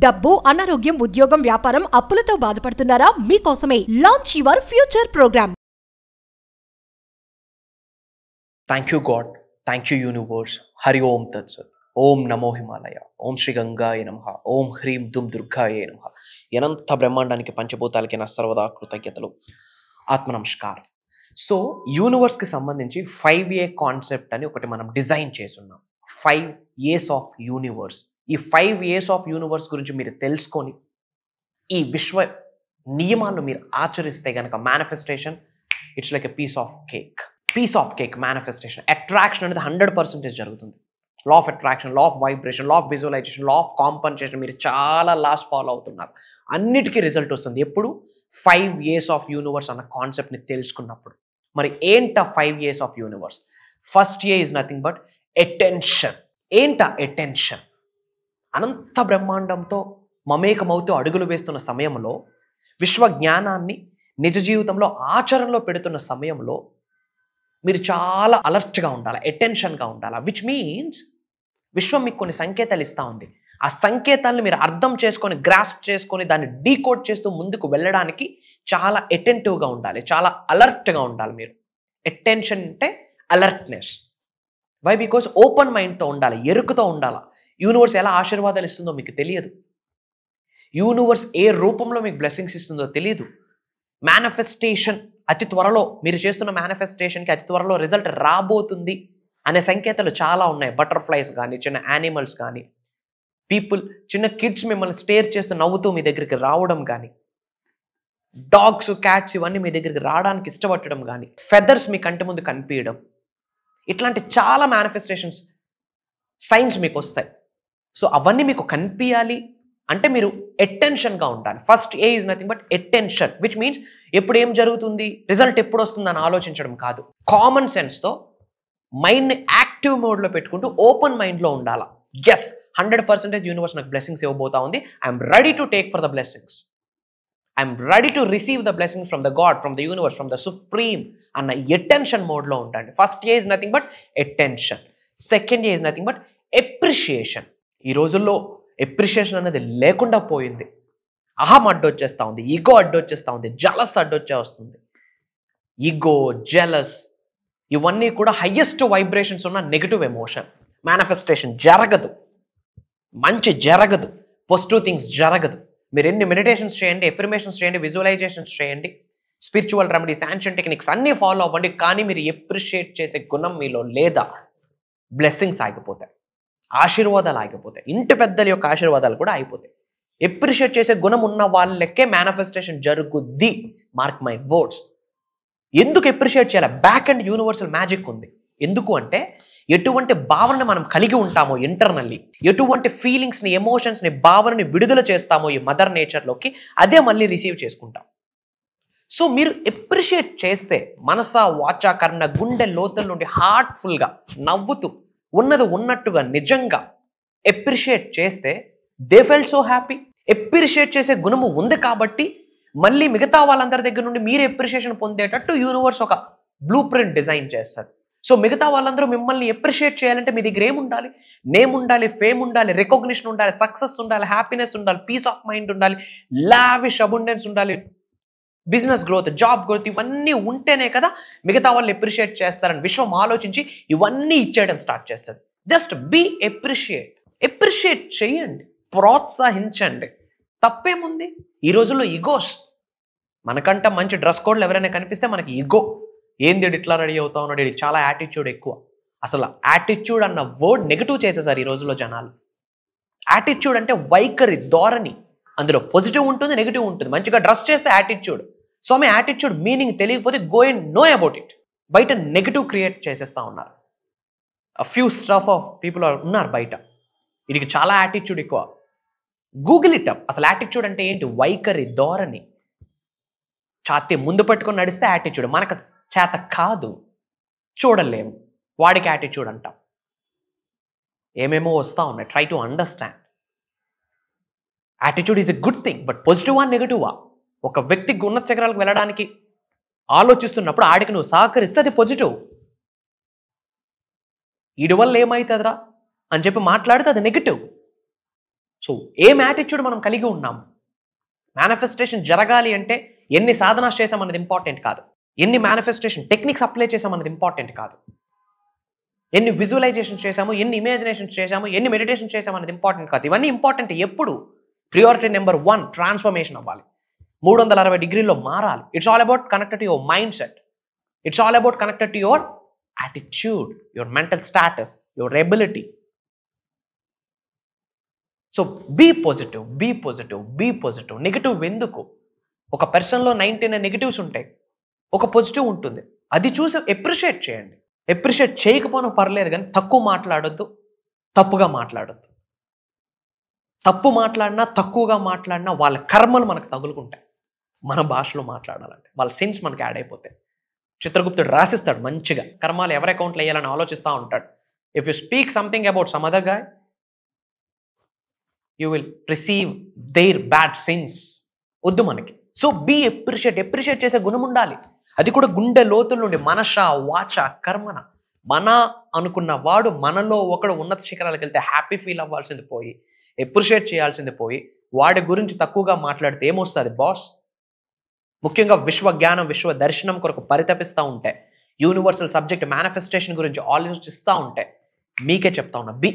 డబ్బు, అనారోగ్యం, ఉద్యోగం, వ్యాపారం, అప్పులతో బాధపడుతున్నారా? మీకోసమే launch your future program. Thank you God, thank you universe. Hari Om Tat Sat. Om Namo Himalaya. Om Shri Gangaya Namaha. Om Hrim Dum Durgaya Namaha. ఎనంత బ్రహ్మాండానికి పంచభూతాలకి నా సర్వదా కృతజ్ఞతలు. ఆత్మ నమస్కారం. సో యూనివర్స్కి సంబంధించి 5A కాన్సెప్ట్ అని ఒకటి మనం డిజైన్ చేసున్నాం. 5 A's of universe. ఈ 5 A's ఆఫ్ యూనివర్స్ గురించి మీరు తెలుసుకొని ఈ విశ్వ నియమాలను మీరు ఆచరిస్తే కనుక manifestation it's like a piece of cake manifestation. Attraction అనేది 100% జరుగుతుంది. Law of attraction, law of vibration, law of visualisation, law of compensation మీరు చాలా లాస్ ఫాలో అవుతున్నారు. అన్నిటికీ రిజల్ట్ వస్తుంది ఎప్పుడు 5 A's ఆఫ్ యూనివర్స్ అన్న కాన్సెప్ట్ని తెలుసుకున్నప్పుడు. మరి ఏంట 5 A's of universe? First A is nothing but attention. ఏంట అటెన్షన్? అనంత బ్రహ్మాండంతో మమేకమవుతూ అడుగులు వేస్తున్న సమయంలో, విశ్వ జ్ఞానాన్ని నిజ జీవితంలో ఆచరణలో పెడుతున్న సమయంలో మీరు చాలా అలర్ట్గా ఉండాలి, అటెన్షన్గా ఉండాలి. విచ్ మీన్స్ విశ్వం మీకు కొన్ని సంకేతాలు ఇస్తూ ఉంది. ఆ సంకేతాలను మీరు అర్థం చేసుకొని, గ్రాస్ప్ చేసుకొని, దాన్ని డీకోడ్ చేస్తూ ముందుకు వెళ్ళడానికి చాలా అటెంటివ్గా ఉండాలి, చాలా అలర్ట్గా ఉండాలి. మీరు అటెన్షన్ అంటే అలర్ట్నెస్. వై? బికాజ్ ఓపెన్ మైండ్తో ఉండాలి, ఎరుకుతో ఉండాలి. యూనివర్స్ ఎలా ఆశీర్వాదాలు ఇస్తుందో మీకు తెలియదు. యూనివర్స్ ఏ రూపంలో మీకు బ్లెస్సింగ్స్ ఇస్తుందో తెలియదు. మేనిఫెస్టేషన్ అతి త్వరలో, మీరు చేస్తున్న మేనిఫెస్టేషన్కి అతి త్వరలో రిజల్ట్ రాబోతుంది అనే సంకేతాలు చాలా ఉన్నాయి. బటర్ఫ్లైస్ కానీ, చిన్న యానిమల్స్ కానీ, పీపుల్, చిన్న కిడ్స్ మిమ్మల్ని స్టేర్ చేస్తూ నవ్వుతూ మీ దగ్గరికి రావడం కానీ, డాగ్స్, క్యాట్స్ ఇవన్నీ మీ దగ్గరికి రావడానికి ఇష్టపడడం కానీ, ఫెదర్స్ మీ కంటి ముందు కనిపించడం, ఇట్లాంటి చాలా మేనిఫెస్టేషన్స్ సైన్స్ మీకు వస్తాయి. సో అవన్నీ మీకు కనిపించాలి అంటే మీరు అటెన్షన్గా ఉండాలి. First A is nothing but attention, which means ఎప్పుడు ఏం జరుగుతుంది, రిజల్ట్ ఎప్పుడు వస్తుంది అని ఆలోచించడం కాదు. కామన్ సెన్స్తో మైండ్ని యాక్టివ్ మోడ్లో పెట్టుకుంటూ ఓపెన్ మైండ్లో ఉండాలా. ఎస్, 100% యూనివర్స్ నాకు బ్లెస్సింగ్స్ ఇవ్వబోతా ఉంది. I'm ready to take for the blessings. I'm ready to receive the blessings from the God, from the universe, from the supreme అన్న అటెన్షన్ మోడ్లో ఉండండి. First A is nothing but attention. Second A is nothing but appreciation. ఈ రోజుల్లో appreciation అనేది లేకుండా పోయింది. అహం అడ్డొచ్చేస్తూ ఉంది, ఈగో అడ్డొచ్చేస్తూ ఉంది, జలస్ అడ్డొచ్చే వస్తుంది. ఈగో, జలస్ ఇవన్నీ కూడా హయ్యెస్ట్ వైబ్రేషన్స్ ఉన్న నెగిటివ్ ఎమోషన్. మేనిఫెస్టేషన్ జరగదు, మంచి జరగదు, పాజిటివ్ థింగ్స్ జరగదు. మీరు ఎన్ని మెడిటేషన్స్ చేయండి, ఎఫర్మేషన్స్ చేయండి, విజువలైజేషన్స్ చేయండి, స్పిరిచువల్ రెమెడీస్, యాన్షియంట్ టెక్నిక్స్ అన్నీ ఫాలో అవ్వండి, కానీ మీరు ఎప్రిషియేట్ చేసే గుణం మీలో లేదా, బ్లెస్సింగ్స్ ఆగిపోతాయి, ఆశీర్వాదాలు ఆగిపోతాయి, ఇంటి పెద్దల యొక్క ఆశీర్వాదాలు కూడా అయిపోతాయి. ఎప్రిషియేట్ చేసే గుణం ఉన్న వాళ్ళకే మేనిఫెస్టేషన్ జరుగుద్ది. Mark my words. ఎందుకు ఎప్రిషియేట్ చేయాలి? బ్యాక్ అండ్ యూనివర్సల్ మ్యాజిక్ ఉంది. ఎందుకు అంటే ఎటువంటి భావనని మనం కలిగి ఉంటామో ఇంటర్నల్లీ, ఎటువంటి ఫీలింగ్స్ని, ఎమోషన్స్ని, భావనని విడుదల చేస్తామో ఈ మదర్ నేచర్లోకి, అదే మళ్ళీ రిసీవ్ చేసుకుంటాం. సో మీరు ఎప్రిషియేట్ చేస్తే మనస, వాచ, కర్ణ, గుండె లోతుల నుండి హార్ట్ఫుల్గా నవ్వుతూ ఉన్నది ఉన్నట్టుగా నిజంగా ఎప్రిషియేట్ చేస్తే they felt so happy. Appreciate చేసే గుణము ఉంది కాబట్టి మళ్ళీ మిగతా వాళ్ళందరి దగ్గర నుండి మీరు ఎప్రిషియేషన్ పొందేటట్టు యూనివర్స్ ఒక బ్లూ ప్రింట్ డిజైన్ చేస్తారు. సో మిగతా వాళ్ళందరూ మిమ్మల్ని ఎప్రిషియేట్ చేయాలంటే మీ దగ్గర ఏముండాలి? నేమ్ ఉండాలి, ఫేమ్ ఉండాలి, రికగ్నిషన్ ఉండాలి, సక్సెస్ ఉండాలి, హ్యాపీనెస్ ఉండాలి, పీస్ ఆఫ్ మైండ్ ఉండాలి, లావిష్ అబుండెన్స్ ఉండాలి, బిజినెస్ గ్రోత్, జాబ్ గ్రోత్, ఇవన్నీ ఉంటేనే కదా మిగతా వాళ్ళు ఎప్రిషియేట్ చేస్తారని విశ్వం ఆలోచించి ఇవన్నీ ఇచ్చేయడం స్టార్ట్ చేస్తుంది. జస్ట్ బీ ఎప్రిషియేట్ చేయండి, ప్రోత్సహించండి. తప్పేముంది? ఈ రోజుల్లో ఈగోస్, మనకంట మంచి డ్రెస్ కోడ్లు ఎవరైనా కనిపిస్తే మనకి ఈగో, ఏంది ఇట్లా రెడీ అవుతా ఉన్నాడు, ఇది చాలా యాటిట్యూడ్ ఎక్కువ. అసలు యాటిట్యూడ్ అన్న వర్డ్ నెగిటివ్ చేసేసారు ఈ రోజుల్లో జనాలు. యాటిట్యూడ్ అంటే వైఖరి, ధోరణి. అందులో పాజిటివ్ ఉంటుంది, నెగిటివ్ ఉంటుంది. మంచిగా డ్రెస్ చేస్తే యాటిట్యూడ్. సో మీ యాటిట్యూడ్ మీనింగ్ తెలియకపోతే go and know about it. బయట నెగిటివ్ క్రియేట్ చేసేస్తూ ఉన్నారు. ఫ్యూ స్టఫ్ ఆఫ్ పీపుల్ ఉన్నారు బయట, వీడికి చాలా యాటిట్యూడ్ ఎక్కువ. Google it up. అసలు యాటిట్యూడ్ అంటే ఏంటి? వైఖరి, ధోరణి. ఛాతీ ముందు పట్టుకొని నడిస్తే యాటిట్యూడ్. మనకు చేత కాదు, చూడలేము, వాడికి యాటిట్యూడ్ అంటాం. ఏమేమో వస్తూ ఉన్నాయి. Try to understand. Attitude is a good thing, but పాజిటివా నెగిటివా? ఒక వ్యక్తికి ఉన్నత శిఖరాలకు వెళ్ళడానికి ఆలోచిస్తున్నప్పుడు ఆడికి నువ్వు సహకరిస్తే అది పాజిటివ్. వీడి వల్ల ఏమవుతుందిరా అని చెప్పి మాట్లాడితే అది నెగిటివ్. సో ఏం యాటిట్యూడ్ మనం కలిగి ఉన్నాం? మేనిఫెస్టేషన్ జరగాలి అంటే ఎన్ని సాధనాలు చేసామన్నది ఇంపార్టెంట్ కాదు, ఎన్ని మేనిఫెస్టేషన్ టెక్నిక్స్ అప్లై చేసామన్నది ఇంపార్టెంట్ కాదు, ఎన్ని విజువలైజేషన్ చేసాము, ఎన్ని ఇమాజినేషన్ చేసాము, ఎన్ని మెడిటేషన్ చేసాము అన్నది ఇంపార్టెంట్ కాదు. ఇవన్నీ ఇంపార్టెంట్ ఎప్పుడు? ప్రియారిటీ నెంబర్ 1 ట్రాన్స్ఫర్మేషన్ అవ్వాలి, 360 డిగ్రీల్లో మారాలి. It's all about connected to your mindset, it's all about connected to your attitude, your mental status, your ability. So be positive, be positive, be positive. Negative ఎందుకు? ఒక పర్సన్లో 99 negatives ఉంటాయి, ఒక positive ఉంటుంది. అది చూసి ఎప్రిషియేట్ చేయండి. Appreciate చేయకపోయినా పర్లేదు, కానీ తక్కువ మాట్లాడొద్దు, తప్పుగా మాట్లాడొద్దు. తప్పు మాట్లాడినా, తక్కువగా మాట్లాడినా వాళ్ళ కర్మలు మనకు తగులుకుంటాయి. మన భాషలో మాట్లాడాలంటే వాళ్ళ సిన్స్ మనకి యాడ్ అయిపోతాయి. చిత్రగుప్తుడు రాసిస్తాడు మంచిగా, కర్మాలు ఎవరి అకౌంట్లో వేయాలని ఆలోచిస్తూ ఉంటాడు. If you speak something about some other guy, you will receive their bad sins. వద్దు మనకి. సో బీ ఎప్రిషియేట్ చేసే గుణం ఉండాలి. అది కూడా గుండె లోతుల నుండి, మనష వాచ కర్మన. మన అనుకున్న వాడు మనలో ఒకడు ఉన్నత శిఖరాలకు వెళ్తే హ్యాపీ ఫీల్ అవ్వాల్సింది పోయి, ఎప్రిషియేట్ చేయాల్సింది పోయి, వాడి గురించి తక్కువగా మాట్లాడితే ఏమొస్తుంది బాస్? ముఖ్యంగా విశ్వ జ్ఞానం, విశ్వ దర్శనం కొరకు పరితపిస్తూ ఉంటే, యూనివర్సల్ సబ్జెక్ట్ మేనిఫెస్టేషన్ గురించి ఆలోచిస్తూ ఉంటే, మీకే చెప్తా ఉన్నా, బీ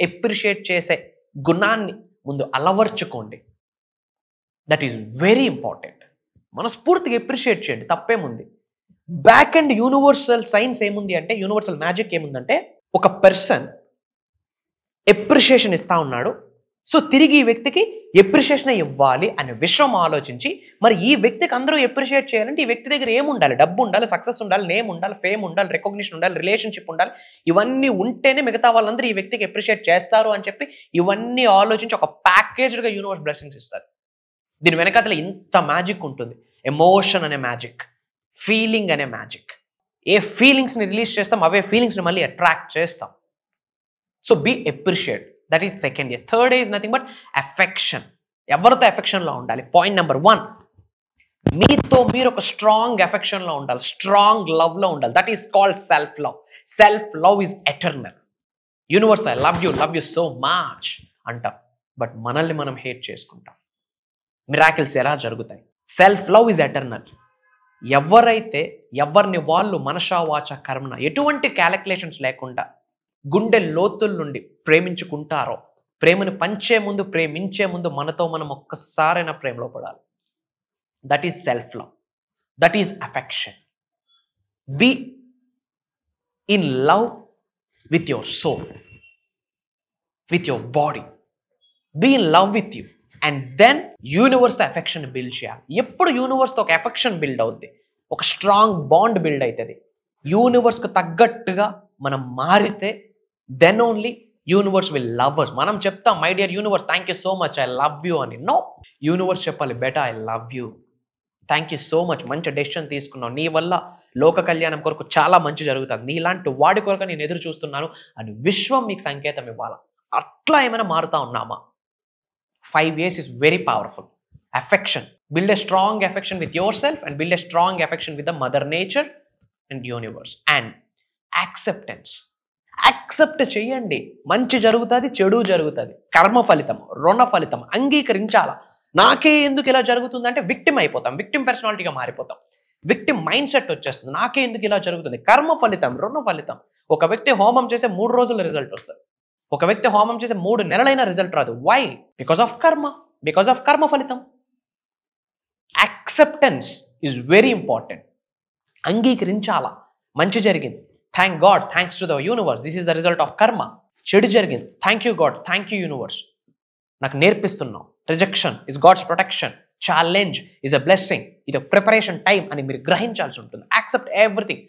ఎప్రిషియేట్ చేసే గుణాన్ని ముందు అలవర్చుకోండి. That is very important. మనస్ఫూర్తిగా ఎప్రిషియేట్ చేయండి, తప్పేముంది? బ్యాక్ అండ్ యూనివర్సల్ సైన్స్ ఏముంది అంటే, యూనివర్సల్ మ్యాజిక్ ఏముందంటే, ఒక పర్సన్ ఎప్రిషియేషన్ ఇస్తా ఉన్నాడు, సో తిరిగి ఈ వ్యక్తికి ఎప్రిషియేషన్ ఇవ్వాలి అనే విషయం ఆలోచించి, మరి ఈ వ్యక్తికి అందరూ ఎప్రిషియేట్ చేయాలంటే ఈ వ్యక్తి దగ్గర ఏముండాలి? డబ్బు ఉండాలి, సక్సెస్ ఉండాలి, నేమ్ ఉండాలి, ఫేమ్ ఉండాలి, రికగ్నిషన్ ఉండాలి, రిలేషన్షిప్ ఉండాలి. ఇవన్నీ ఉంటేనే మిగతా వాళ్ళందరూ ఈ వ్యక్తికి ఎప్రిషియేట్ చేస్తారు అని చెప్పి ఇవన్నీ ఆలోచించి ఒక ప్యాకేజ్డ్గా యూనివర్స్ బ్లెస్సింగ్స్ ఇస్తారు. దీని వెనకాతల ఇంత మ్యాజిక్ ఉంటుంది. ఎమోషన్ అనే మ్యాజిక్, ఫీలింగ్ అనే మ్యాజిక్. ఏ ఫీలింగ్స్ని రిలీజ్ చేస్తాం, అవే ఫీలింగ్స్ని మళ్ళీ అట్రాక్ట్ చేస్తాం. So be appreciate, that is second year. Third is nothing but affection. ఎవరితో అఫెక్షన్లో ఉండాలి? పాయింట్ నెంబర్ 1, మీతో మీరు ఒక స్ట్రాంగ్ అఫెక్షన్లో ఉండాలి, స్ట్రాంగ్ లవ్లో ఉండాలి. That is called self love. Self love is eternal. Universe I love you so much అంటాం, బట్ మనల్ని మనం హేట్ చేసుకుంటాం. మిరాకిల్స్ ఎలా జరుగుతాయి? Self love is eternal. ఎవరైతే ఎవరిని వాళ్ళు మనషా వాచ కర్మన ఎటువంటి క్యాలిక్యులేషన్స్ లేకుండా గుండె లోతుల నుండి ప్రేమించుకుంటారో, ప్రేమను పంచే ముందు, ప్రేమించే ముందు మనతో మనం ఒక్కసారైనా ప్రేమలో పడాలి. That is self love, that is affection. Be in love with your soul, with your body. Be in love with you, and then యూనివర్స్తో అఫెక్షన్ బిల్డ్ చేయాలి. ఎప్పుడు యూనివర్స్తో ఒక అఫెక్షన్ బిల్డ్ అవుద్ది, ఒక స్ట్రాంగ్ బాండ్ బిల్డ్ అవుతుంది. యూనివర్స్కు తగ్గట్టుగా మనం మారితే then only universe will love us. మనం చెప్తాం, my dear universe, thank you so much, I love you అని. నో, యూనివర్స్ చెప్పాలి, బెటా I love you, thank you so much, మంచి డెసిషన్ తీసుకున్నావు, నీ వల్ల లోక కళ్యాణం కొరకు చాలా మంచి జరుగుతుంది, నీలాంటి వాడి కొరకు నేను ఎదురు చూస్తున్నాను అని విశ్వం మీకు సంకేతం ఇవ్వాలి. అట్లా ఏమైనా మారుతా ఉన్నామా? 5 years is very powerful. Affection. Build a strong affection with yourself and build a strong affection with the mother nature and universe. And acceptance. Accept చేయండి. మంచి జరుగుతుంది, చెడు జరుగుతుంది, కర్మ ఫలితం, రుణ ఫలితం. అంగీకరించాలా. నాకే ఎందుకు ఇలా జరుగుతుంది అంటే విక్టిమ్ అయిపోతాం, విక్టిమ్ పర్సనాలిటీగా మారిపోతాం, విక్టిమ్ మైండ్ సెట్ వచ్చేస్తుంది. నాకే ఎందుకు ఇలా జరుగుతుంది? కర్మ ఫలితం, రుణ ఫలితం. ఒక వ్యక్తి హోమం చేసే 3 రోజుల రిజల్ట్ వస్తుంది, ఒక వ్యక్తి హోమం చేసే 3 నెలలైన రిజల్ట్ రాదు. Why? Because of karma, because of కర్మ ఫలితం. Acceptance is very important. అంగీకరించాలా. మంచి జరిగింది, thank God, thanks to the universe, this is the result of karma. చెడు జరిగింది, thank you God, thank you universe, నాకు నేర్పిస్తున్నావు. Rejection is God's protection, challenge is a blessing, ఇది ప్రిపరేషన్ టైం అని మీరు గ్రహించాల్సి ఉంటుంది. Accept everything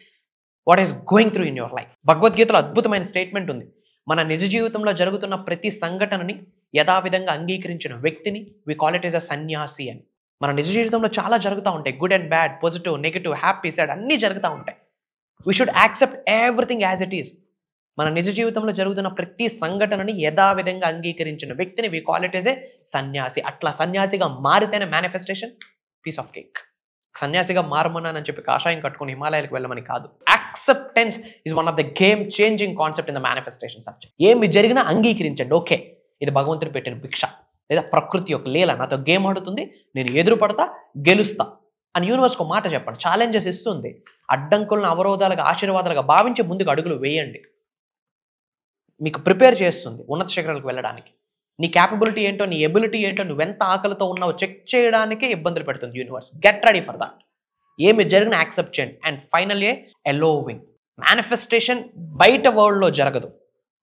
what is going through in your life. భగవద్గీతలో అద్భుతమైన స్టేట్మెంట్ ఉంది, మన నిజ జీవితంలో జరుగుతున్న ప్రతి సంఘటనని యథావిధంగా అంగీకరించిన వ్యక్తిని we call it as a సన్యాసి అని. మన నిజ జీవితంలో చాలా జరుగుతూ ఉంటాయి, good and bad, positive, negative, happy, sad, అన్నీ జరుగుతూ ఉంటాయి. We should accept everything as it is. మన నిజ జీవితంలో జరుగుతున్న ప్రతి సంఘటనని యథావిధంగా అంగీకరించిన వ్యక్తిని we call it as a సన్యాసి. అట్లా సన్యాసిగా మారితేనే మేనిఫెస్టేషన్ పీస్ ఆఫ్ కేక్. సన్యాసిగా మారమన్నానని చెప్పి కాషాయం కట్టుకుని హిమాలయాలకు వెళ్ళమని కాదు. Acceptance is one of the game changing concept in the manifestation subject. ఏమి జరిగినా అంగీకరించండి. ఓకే, ఇది భగవంతుడు పెట్టిన భిక్ష, లేదా ప్రకృతి యొక్క లీల. నాతో గేమ్ ఆడుతుంది, నేను ఎదురు పడతా, గెలుస్తా అని యూనివర్స్కి మాట చెప్పండి. ఛాలెంజెస్ ఇస్తుంది, అడ్డంకులను అవరోధాలుగా ఆశీర్వాదాలుగా భావించి ముందుకు అడుగులు వేయండి. మీకు ప్రిపేర్ చేస్తుంది ఉన్నత శిఖరాలకు వెళ్ళడానికి. నీ క్యాపబిలిటీ ఏంటో, నీ ఎబిలిటీ ఏంటో, నువ్వెంత ఆకలితో ఉన్నావో చెక్ చేయడానికే ఇబ్బందులు పెడుతుంది universe. Get ready for that. ఏమి జరిగినా యాక్సెప్ట్ చేయండి. And final ఎలోవింగ్. మేనిఫెస్టేషన్ బయట వరల్డ్లో జరగదు,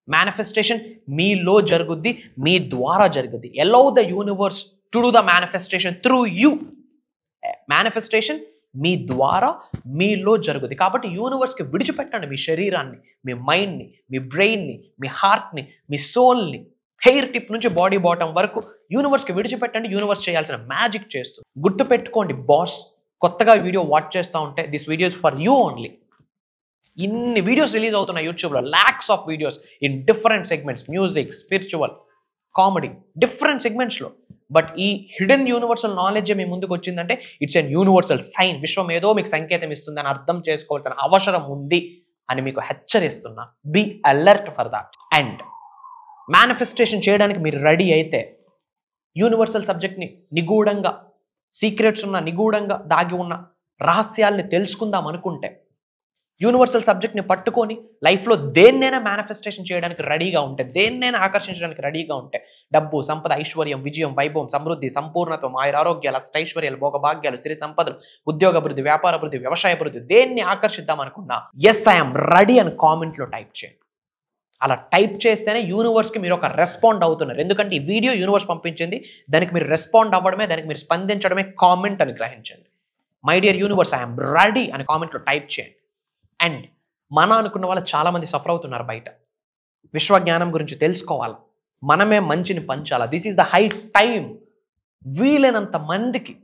మేనిఫెస్టేషన్ మీలో జరుగుద్ది, మీ ద్వారా జరుగుద్ది. Allow the universe to do the manifestation through you. Manifestation మీ ద్వారా మీలో జరుగుద్ది. కాబట్టి యూనివర్స్కి విడిచిపెట్టండి మీ శరీరాన్ని, మీ మైండ్ని, మీ బ్రెయిన్ని, మీ హార్ట్ని, మీ సోల్ని, హెయిర్ టిప్ నుంచి బాడీ బాటమ్ వరకు యూనివర్స్కి విడిచిపెట్టండి. యూనివర్స్ చేయాల్సిన మ్యాజిక్ చేస్తూ. గుర్తుపెట్టుకోండి బాస్, కొత్తగా వీడియో వాచ్ చేస్తూ ఉంటే this videos for you only. ఇన్ని వీడియోస్ రిలీజ్ అవుతున్నాయి యూట్యూబ్లో, lakhs of videos in different segments, music, spiritual, comedy, different సెగ్మెంట్స్లో. బట్ ఈ హిడెన్ యూనివర్సల్ నాలెడ్జ్ మీ ముందుకు వచ్చిందంటే ఇట్స్ ఎన్ యూనివర్సల్ సైన్. విశ్వం ఏదో మీకు సంకేతం ఇస్తుంది అని అర్థం చేసుకోవాల్సిన అవసరం ఉంది అని మీకు హెచ్చరిస్తున్నా. Be alert for that. And manifestation చేయడానికి మీరు రెడీ అయితే, యూనివర్సల్ సబ్జెక్ట్ని నిగూఢంగా, సీక్రెట్స్ ఉన్న నిగూఢంగా దాగి ఉన్న రహస్యాల్ని తెలుసుకుందాం అనుకుంటే, యూనివర్సల్ సబ్జెక్ట్ని పట్టుకొని లైఫ్లో దేన్నైనా మేనిఫెస్టేషన్ చేయడానికి రెడీగా ఉంటే, దేన్నైనా ఆకర్షించడానికి రెడీగా ఉంటే, డబ్బు, సంపద, ఐశ్వర్యం, విజయం, వైభవం, సమృద్ధి, సంపూర్ణత్వం, ఆరోగ్యాలు, అష్టైశ్వర్యాలు, భోగభాగ్యాలు, సిరి సంపదలు, ఉద్యోగ అభివృద్ధి, వ్యాపార అభివృద్ధి, వ్యవసాయ అభివృద్ధి, దేన్ని ఆకర్షిద్దాం అనుకున్నా ఎస్ ఐఎమ్ రెడీ అని కామెంట్లో టైప్ చేయండి. అలా టైప్ చేస్తేనే యూనివర్స్కి మీరు ఒక రెస్పాండ్ అవుతున్నారు. ఎందుకంటే ఈ వీడియో యూనివర్స్ పంపించింది, దానికి మీరు రెస్పాండ్ అవ్వడమే, దానికి మీరు స్పందించడమే కామెంట్ అని గ్రహించండి. My dear universe, I'm ready అని కామెంట్లో టైప్ చేయండి. అండ్ మన అనుకున్న వాళ్ళు చాలామంది సఫర్ అవుతున్నారు బయట. విశ్వజ్ఞానం గురించి తెలుసుకోవాలి, మనమే మంచిని పంచాలా. This is the high time. వీలైనంత మందికి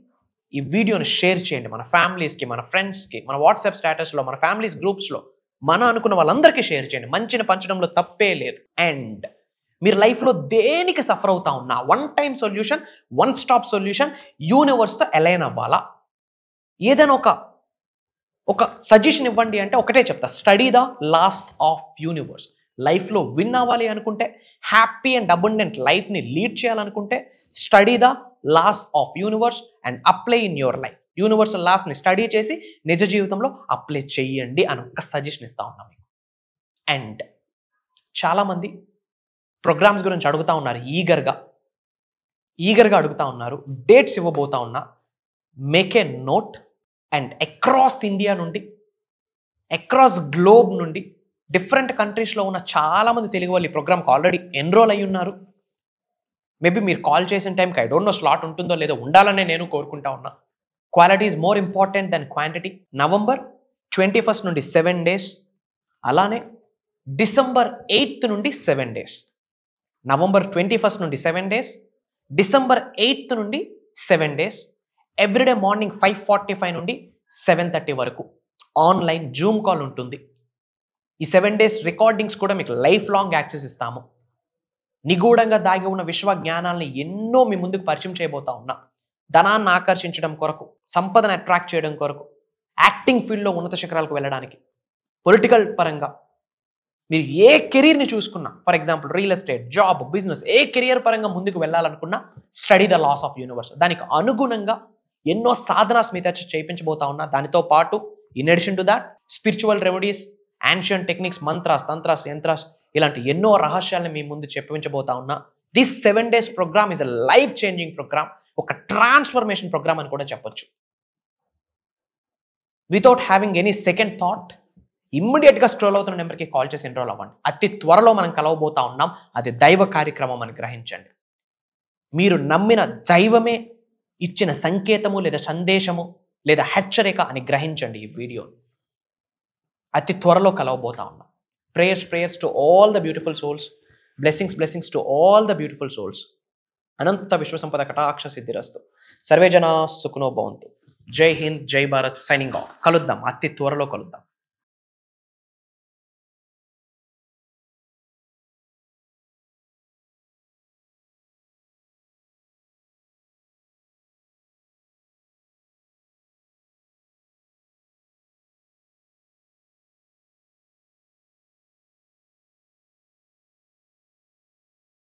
ఈ వీడియోని షేర్ చేయండి. మన ఫ్యామిలీస్కి, మన ఫ్రెండ్స్కి, మన వాట్సాప్ స్టేటస్లో, మన ఫ్యామిలీస్ గ్రూప్స్లో, మన అనుకున్న వాళ్ళందరికీ షేర్ చేయండి. మంచిని పంచడంలో తప్పే లేదు. అండ్ మీరు లైఫ్లో దేనికి సఫర్ అవుతా ఉన్నా, one time solution, one stop solution యూనివర్స్తో అలైన్ అవ్వాలా. ఏదైనా ఒక సజెషన్ ఇవ్వండి అంటే ఒకటే చెప్తా, study the laws of universe. లైఫ్లో విన్ అవ్వాలి అనుకుంటే, హ్యాపీ అండ్ అబండెంట్ లైఫ్ని లీడ్ చేయాలనుకుంటే, study the laws of universe and apply in your life. Universal లాస్ని స్టడీ చేసి నిజ జీవితంలో అప్లై చేయండి అని ఒక సజెషన్ ఇస్తా ఉన్నాం మీకు. అండ్ చాలామంది ప్రోగ్రామ్స్ గురించి అడుగుతూ ఉన్నారు, ఈగర్గా అడుగుతూ ఉన్నారు. డేట్స్ ఇవ్వబోతా ఉన్నా, make a note. And across India నుండి, అక్రాస్ గ్లోబ్ నుండి, డిఫరెంట్ కంట్రీస్లో ఉన్న చాలామంది తెలుగు వాళ్ళు ఈ ప్రోగ్రామ్కి ఆల్రెడీ ఎన్రోల్ అయ్యి ఉన్నారు. మేబీ మీరు కాల్ చేసిన టైంకి ఐ డోంట్ నో స్లాట్ ఉంటుందో లేదో, ఉండాలనే నేను కోరుకుంటా ఉన్నా. Quality is more important than quantity. November 21st నుండి 7 days, అలానే December 8th నుండి 7 days. November 21st నుండి 7 days, December 8th నుండి 7 days. ఎవ్రీడే మార్నింగ్ 5:45 నుండి 7:30 వరకు ఆన్లైన్ జూమ్ కాల్ ఉంటుంది. ఈ 7 days రికార్డింగ్స్ కూడా మీకు లైఫ్ లాంగ్ యాక్సెస్ ఇస్తాము. నిగూఢంగా దాగి ఉన్న విశ్వ జ్ఞానాలని ఎన్నో మీ ముందుకు పరిచయం చేయబోతా ఉన్నా. ధనాన్ని ఆకర్షించడం కొరకు, సంపదను అట్రాక్ట్ చేయడం కొరకు, యాక్టింగ్ ఫీల్డ్లో ఉన్నత శిఖరాలకు వెళ్ళడానికి, పొలిటికల్ పరంగా మీరు ఏ కెరీర్ని చూసుకున్నా, for example real estate, job, business, ఏ కెరియర్ పరంగా ముందుకు వెళ్ళాలనుకున్నా study the laws of universe. దానికి అనుగుణంగా ఎన్నో సాధనాస్ మీ తెచ్చి చేయించబోతా ఉన్నా. దానితో పాటు in addition to that spiritual remedies, ancient techniques, mantras, tantras, yantras, ఇలాంటి ఎన్నో రహస్యాలను మీ ముందు చెప్పించబోతా ఉన్నా. This 7 days program is a life changing program, ఒక ట్రాన్స్ఫర్మేషన్ ప్రోగ్రామ్ అని కూడా చెప్పొచ్చు. Without having any second thought ఇమ్మీడియట్గా స్క్రోల్ అవుతున్న నెంబర్కి కాల్ చేసి ఎన్రోల్ అవ్వండి. అతి త్వరలో మనం కలవబోతా ఉన్నాం. అది దైవ కార్యక్రమం అని గ్రహించండి. మీరు నమ్మిన దైవమే ఇచ్చిన సంకేతము లేదా సందేశము లేదా హెచ్చరిక అని గ్రహించండి. ఈ వీడియో అతి త్వరలో కలవబోతా ఉన్నాం. Prayers to all the beautiful souls. Blessings to all the beautiful souls. అనంత విశ్వసంపద కటాక్ష సిద్ధిరస్తు. సర్వే జనా సుఖనో భవంతు. జై హింద్, జై భారత్. Signing off. కలుద్దాం, అతి త్వరలో కలుద్దాం.